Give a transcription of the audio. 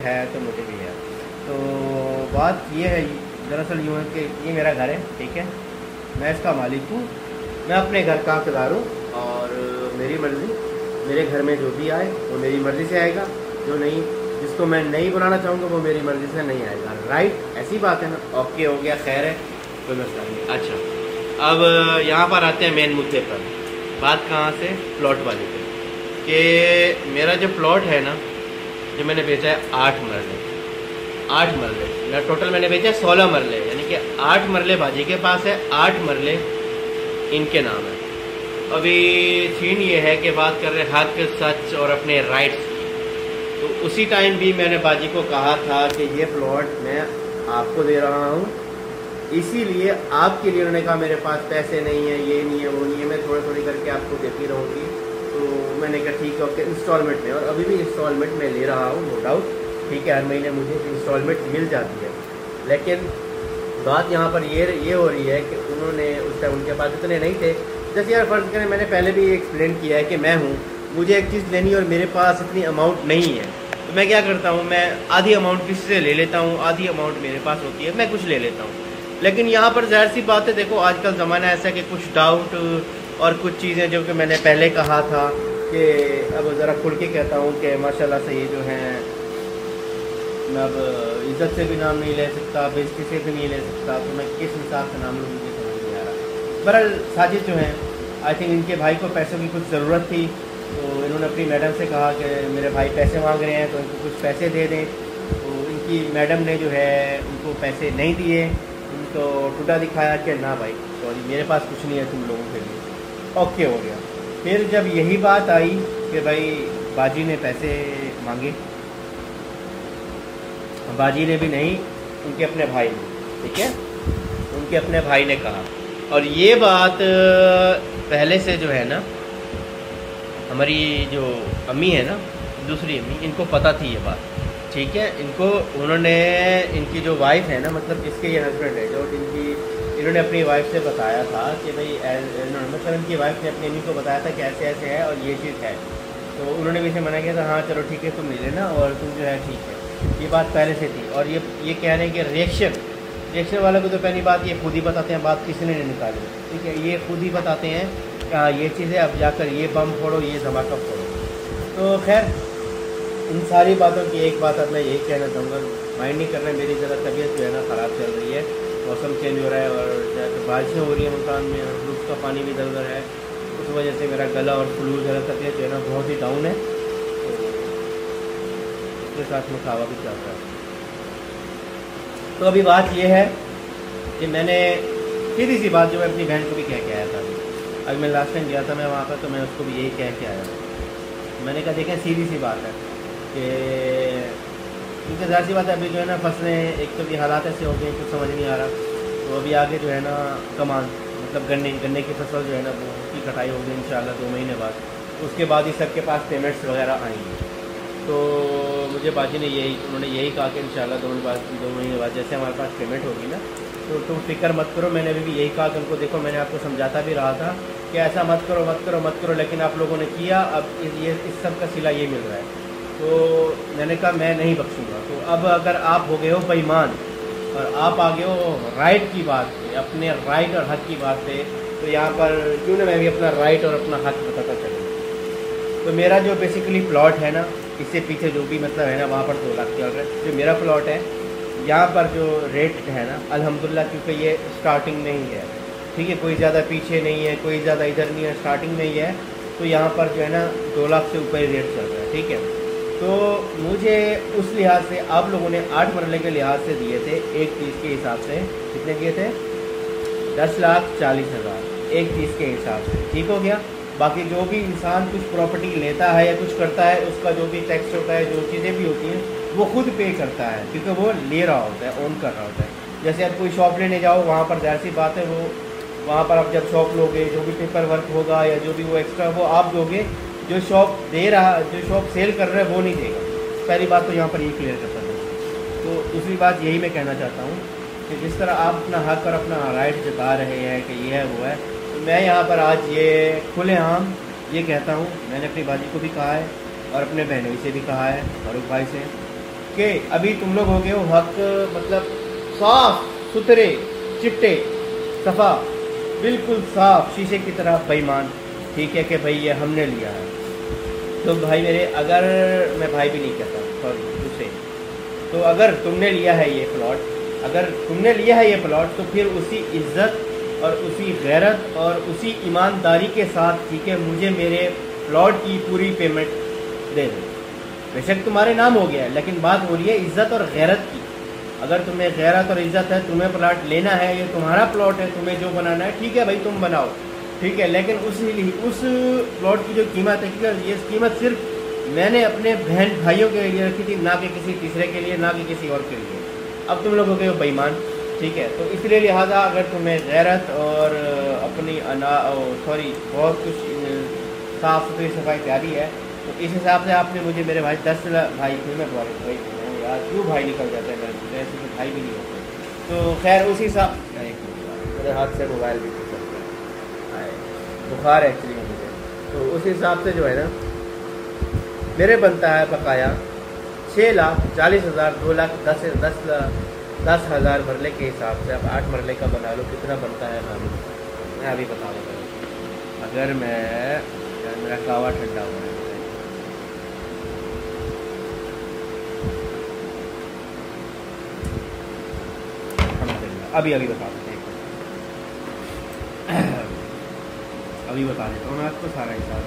है तो मुझे भी है। तो बात ये है, दरअसल यूँ है कि ये मेरा घर है, ठीक है, मैं इसका मालिक हूँ, मैं अपने घर का हकदार हूँ और मेरी मर्ज़ी, मेरे घर में जो भी आए वो मेरी मर्ज़ी से आएगा, जो नहीं, जिसको मैं नहीं बुलाना चाहूँगा वो मेरी मर्ज़ी से नहीं आएगा। राइट, ऐसी बात है ना? ओके, हो गया, खैर है, कोई मसला नहीं। अच्छा, अब यहाँ पर आते हैं मेन मुद्दे पर। बात कहाँ से? प्लॉट वाली पे, कि मेरा जो प्लॉट है ना, जो मैंने बेचा है 8 मरले, 8 मरले, मेरा टोटल मैंने बेचा है 16 मरले, यानी कि 8 मरले बाजी के पास है, 8 मरले इनके नाम है। अभी सीन ये है कि बात कर रहे हक, सच और अपने राइट्स की। तो उसी टाइम भी मैंने बाजी को कहा था कि ये प्लॉट मैं आपको दे रहा हूँ, इसीलिए आपके लिए। उन्होंने कहा मेरे पास पैसे नहीं है, ये नहीं है, वो नहीं है, मैं थोड़ी थोड़ी करके आपको देती रहूँगी। तो मैंने कहा ठीक है, ओके, इंस्टॉलमेंट में, और अभी भी इंस्टॉलमेंट में ले रहा हूँ, नो डाउट, ठीक है, हर महीने मुझे इंस्टॉलमेंट मिल जाती है। लेकिन बात यहाँ पर ये हो रही है कि उन्होंने उस टाइम उनके पास इतने नहीं थे। जैसे यार फ़र्ज़ करें, मैंने पहले भी एक्सप्लेन किया है कि मैं हूँ, मुझे एक चीज़ लेनी और मेरे पास इतनी अमाउंट नहीं है, तो मैं क्या करता हूँ, मैं आधी अमाउंट किसी से ले लेता हूँ, आधी अमाउंट मेरे पास होती है, मैं कुछ ले लेता हूँ। लेकिन यहाँ पर ज़ाहिर सी बात है, देखो आजकल ज़माना ऐसा है कि कुछ डाउट और कुछ चीज़ें जो कि मैंने पहले कहा था कि अब ज़रा खुल के कहता हूँ कि माशाल्लाह से ये जो हैं, मैं अब इज़्ज़त से भी नाम नहीं ले सकता, बेइज्जती से भी नहीं ले सकता, तो मैं किस हिसाब से नाम लूँ मुझे समझ नहीं आ रहा। बहरहाल साजिद जो हैं, आई थिंक इनके भाई को पैसों की कुछ ज़रूरत थी, तो इन्होंने अपनी मैडम से कहा कि मेरे भाई पैसे मांग रहे हैं तो इनको कुछ पैसे दे दें। तो इनकी मैडम ने जो है उनको पैसे नहीं दिए, उनको टूटा दिखाया कि ना भाई सॉरी, मेरे पास कुछ नहीं है तुम लोगों के लिए। ओके, हो गया। फिर जब यही बात आई कि भाई बाजी ने पैसे मांगे, बाजी ने भी नहीं, उनके अपने भाई ने, ठीक है, उनके अपने भाई ने कहा। और ये बात पहले से जो है ना, हमारी जो अम्मी है ना, दूसरी अम्मी, इनको पता थी ये बात, ठीक है। इनको, उन्होंने, इनकी जो वाइफ है ना, मतलब इसके ये हस्बैंड है, जो इन्होंने अपनी वाइफ से बताया था कि भाई, मतलब इनकी वाइफ ने अपनी अम्मी को बताया था कि ऐसे ऐसे है और ये चीज़ है। तो उन्होंने भी इसे मना किया था, हाँ चलो ठीक है, तुम ले लेना और तुम जो है ठीक है। ये बात पहले से थी। और ये कह रहे हैं कि रिएक्शन वाले को तो पहली बात ये खुद ही बताते हैं, बात किसी ने नहीं निकाली, ठीक है, ये खुद ही बताते हैं कि हाँ ये चीज़ है, अब जाकर ये बम फोड़ो, ये धमाका फोड़ो। तो खैर, इन सारी बातों की एक बात अब मैं यही कहना चाहूँगा, माइंड नहीं करना, मेरी ज़रा तबीयत जो है ना ख़राब चल रही है, मौसम चेंज हो रहा है और जाकर बारिशें हो रही है मकान में, रूफ का पानी भी इधर है, उस वजह से मेरा गला और फ्लू ज़रा तबीयत जो है ना बहुत ही डाउन है। तो उसके साथ में खावा भी चल रहा है। तो अभी बात यह है कि मैंने सीधी सी बात जो मैं अपनी बहन को भी कह के आया था, अभी मैं लास्ट टाइम गया था मैं वहाँ पर, तो मैं उसको भी यही कह के आया था। मैंने कहा देखें, सीधी सी बात है कि क्योंकि ज़ाहिर सी बात है, अभी जो है ना फसलें, एक तो भी हालात ऐसे हो गए कुछ समझ नहीं आ रहा, तो अभी आगे जो है ना कमान, मतलब गन्ने की फसल जो है ना वो उसकी कटाई होगी इंशाल्लाह 2 महीने बाद। उसके बाद ही सबके पास पेमेंट्स वगैरह आएंगी। तो मुझे बाजी ने उन्होंने यही कहा कि इंशाल्लाह 2 महीने बाद जैसे हमारे पास पेमेंट होगी ना, तो तुम फिक्र मत करो। मैंने अभी भी यही कहा कि उनको, देखो मैंने आपको समझाता भी रहा था कि ऐसा मत करो, लेकिन आप लोगों ने किया, अब इस सब का सिला ये मिल रहा है। तो मैंने कहा मैं नहीं बख्शूँगा। तो अब अगर आप हो गए हो बेईमान और आप आ गए हो राइट की बात पे, अपने राइट और हक की बात पे, तो यहाँ पर क्यों ना मैं भी अपना राइट और अपना हक बताता चलूँ। तो मेरा जो बेसिकली प्लॉट है ना, इससे पीछे जो भी मतलब है ना, वहाँ पर 2 लाख चल रहा है। जो मेरा प्लॉट है, यहाँ पर जो रेट है ना, अल्हम्दुलिल्लाह, क्योंकि ये स्टार्टिंग में ही है, ठीक है, कोई ज़्यादा पीछे नहीं है, कोई ज़्यादा इधर नहीं है, स्टार्टिंग में ही है। तो यहाँ पर जो है ना 2 लाख से ऊपर ही रेट चल रहा है, ठीक है। तो मुझे उस लिहाज से, आप लोगों ने 8 मरले के लिहाज से दिए थे, एक चीज़ के हिसाब से कितने दिए थे? 10,40,000 एक चीज़ के हिसाब से, ठीक हो गया। बाकी जो भी इंसान कुछ प्रॉपर्टी लेता है या कुछ करता है, उसका जो भी टैक्स होता है, जो चीज़ें भी होती हैं, वो खुद पे करता है, क्योंकि वो ले रहा होता है, ओन कर रहा होता है। जैसे आप कोई शॉप लेने जाओ, वहाँ पर ज़ाहिर सी बात है, वो वहाँ पर आप जब शॉप लोगे, जो भी पेपर वर्क होगा या जो भी वो एक्स्ट्रा, वो आप दोगे, जो शॉप सेल कर रहा है वो नहीं देगा। पहली बात तो यहाँ पर ये क्लियर करता है। तो दूसरी बात यही मैं कहना चाहता हूँ कि जिस तरह आप अपना हक और अपना राइट जता रहे हैं कि ये है वो है, तो मैं यहाँ पर आज ये खुलेआम ये कहता हूँ, मैंने अपनी बाजी को भी कहा है और अपने बहनों से भी कहा है, फारूक भाई से, कि अभी तुम लोग हो गए हो हक, मतलब साफ सुथरे, चिट्टे, सफ़ा, बिल्कुल साफ शीशे की तरह बेईमान, ठीक है, कि भाई ये हमने लिया है। तो भाई मेरे, अगर मैं भाई भी नहीं कहता, सॉरी उसे, तो अगर तुमने लिया है ये प्लॉट, अगर तुमने लिया है ये प्लॉट, तो फिर उसी इज्जत और उसी गैरत और उसी ईमानदारी के साथ, ठीक है, मुझे मेरे प्लॉट की पूरी पेमेंट दे दो। बेशक तुम्हारे नाम हो गया है, लेकिन बात हो रही है इज्जत और गैरत की। अगर तुम्हें गैरत और इज्जत है, तुम्हें प्लॉट लेना है, ये तुम्हारा प्लॉट है, तुम्हें जो बनाना है, ठीक है भाई तुम बनाओ, ठीक है, लेकिन उस प्लॉट की जो कीमत है, ये कीमत सिर्फ मैंने अपने बहन भाइयों के लिए रखी थी, ना कि किसी तीसरे के लिए, ना कि किसी और के लिए। अब तुम लोग हो गए हो बेईमान, ठीक है। तो इसलिए लिहाजा अगर तुम्हें गैरत और अपनी सॉरी बहुत कुछ साफ़ सुथरी सफाई प्यारी है, तो इस हिसाब से आपने मुझे, मेरे भाई 10 भाई थे, मैं भाई यार क्यों भाई निकल जाते हैं मेरे, ऐसे तो भाई भी नहीं होते। तो खैर उसी हिसाब, मेरे हाथ से मोबाइल भी नहीं चलता है, बुखार है एक्चुअली मुझे। तो उस हिसाब से जो है ना, मेरे बनता है बकाया 6,40,000, 2,10,000 मरले के हिसाब से। अब 8 मरले का बना लो, कितना बनता है मैं अभी बता दूँगा। अगर मेरा कावा ठंडा हुआ है, अभी बता देते हैं, अभी बता देता हूँ मैं आपको सारा हिसाब।